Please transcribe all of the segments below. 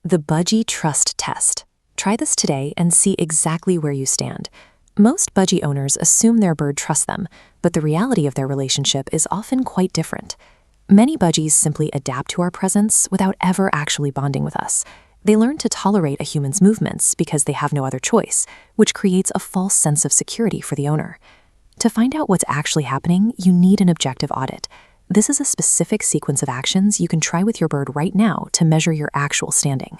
The Budgie Trust Test. Try this today and see exactly where you stand. Most budgie owners assume their bird trusts them, but the reality of their relationship is often quite different. Many budgies simply adapt to our presence without ever actually bonding with us. They learn to tolerate a human's movements because they have no other choice, which creates a false sense of security for the owner. To find out what's actually happening, you need an objective audit. This is a specific sequence of actions you can try with your bird right now to measure your actual standing.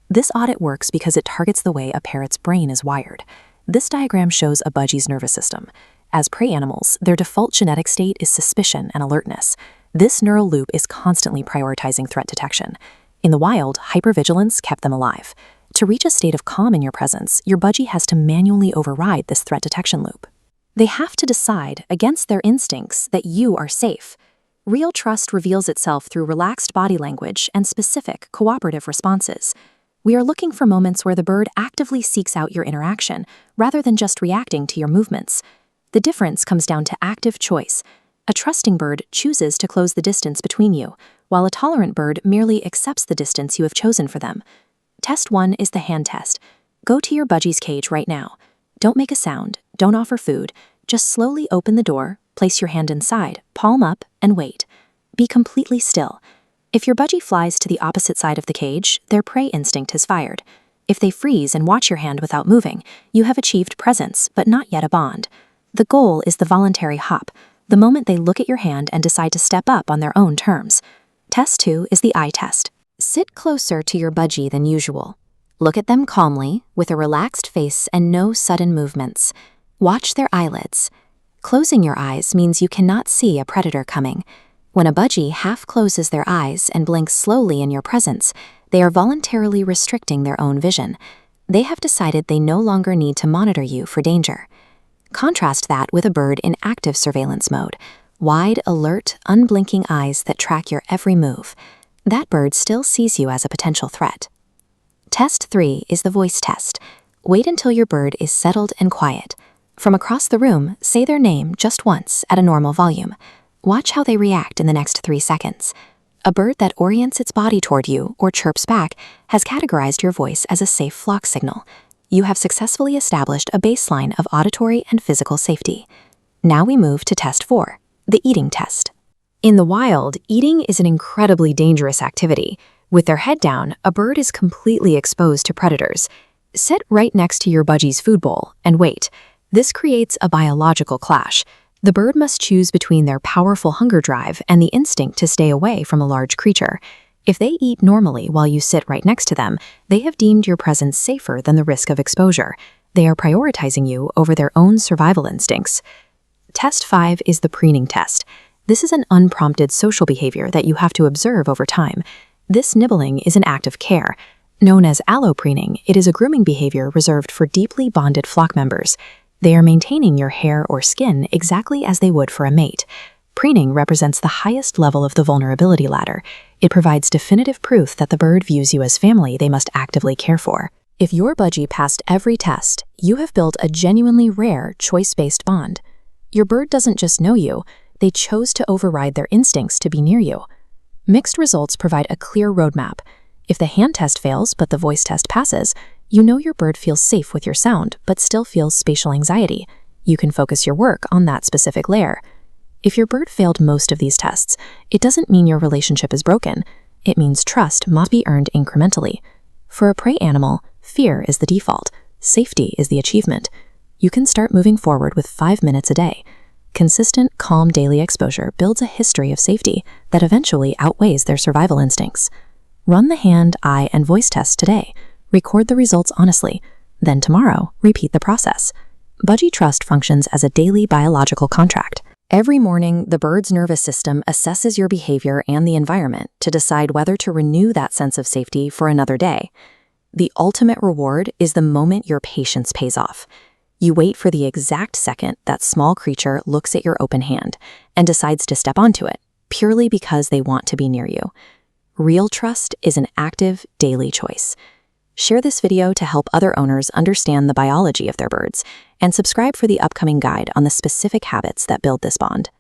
This audit works because it targets the way a parrot's brain is wired. This diagram shows a budgie's nervous system. As prey animals, their default genetic state is suspicion and alertness. This neural loop is constantly prioritizing threat detection. In the wild, hypervigilance kept them alive. To reach a state of calm in your presence, your budgie has to manually override this threat detection loop. They have to decide, against their instincts, that you are safe. Real trust reveals itself through relaxed body language and specific, cooperative responses. We are looking for moments where the bird actively seeks out your interaction, rather than just reacting to your movements. The difference comes down to active choice. A trusting bird chooses to close the distance between you, while a tolerant bird merely accepts the distance you have chosen for them. Test 1 is the hand test. Go to your budgie's cage right now. Don't make a sound, don't offer food, just slowly open the door, place your hand inside, palm up, and wait. Be completely still. If your budgie flies to the opposite side of the cage, their prey instinct has fired. If they freeze and watch your hand without moving, you have achieved presence, but not yet a bond. The goal is the voluntary hop, the moment they look at your hand and decide to step up on their own terms. Test 2 is the eye test. Sit closer to your budgie than usual. Look at them calmly, with a relaxed face and no sudden movements. Watch their eyelids. Closing your eyes means you cannot see a predator coming. When a budgie half closes their eyes and blinks slowly in your presence, they are voluntarily restricting their own vision. They have decided they no longer need to monitor you for danger. Contrast that with a bird in active surveillance mode. Wide, alert, unblinking eyes that track your every move. That bird still sees you as a potential threat. Test 3 is the voice test. Wait until your bird is settled and quiet. From across the room, say their name just once at a normal volume. Watch how they react in the next 3 seconds. A bird that orients its body toward you or chirps back has categorized your voice as a safe flock signal. You have successfully established a baseline of auditory and physical safety. Now we move to test 4, the eating test. In the wild, eating is an incredibly dangerous activity. With their head down, a bird is completely exposed to predators. Sit right next to your budgie's food bowl and wait. This creates a biological clash. The bird must choose between their powerful hunger drive and the instinct to stay away from a large creature. If they eat normally while you sit right next to them, they have deemed your presence safer than the risk of exposure. They are prioritizing you over their own survival instincts. Test 5 is the preening test. This is an unprompted social behavior that you have to observe over time. This nibbling is an act of care. Known as allopreening, it is a grooming behavior reserved for deeply bonded flock members. They are maintaining your hair or skin exactly as they would for a mate. Preening represents the highest level of the vulnerability ladder. It provides definitive proof that the bird views you as family they must actively care for. If your budgie passed every test, you have built a genuinely rare, choice-based bond. Your bird doesn't just know you, they chose to override their instincts to be near you. Mixed results provide a clear roadmap. If the hand test fails but the voice test passes, you know your bird feels safe with your sound but still feels spatial anxiety. You can focus your work on that specific layer. If your bird failed most of these tests, it doesn't mean your relationship is broken. It means trust must be earned incrementally. For a prey animal, fear is the default. Safety is the achievement. You can start moving forward with 5 minutes a day. Consistent, calm daily exposure builds a history of safety that eventually outweighs their survival instincts. Run the hand, eye, and voice tests today. Record the results honestly. Then tomorrow, repeat the process. Budgie Trust functions as a daily biological contract. Every morning, the bird's nervous system assesses your behavior and the environment to decide whether to renew that sense of safety for another day. The ultimate reward is the moment your patience pays off. You wait for the exact second that small creature looks at your open hand and decides to step onto it, purely because they want to be near you. Real trust is an active, daily choice. Share this video to help other owners understand the biology of their birds, and subscribe for the upcoming guide on the specific habits that build this bond.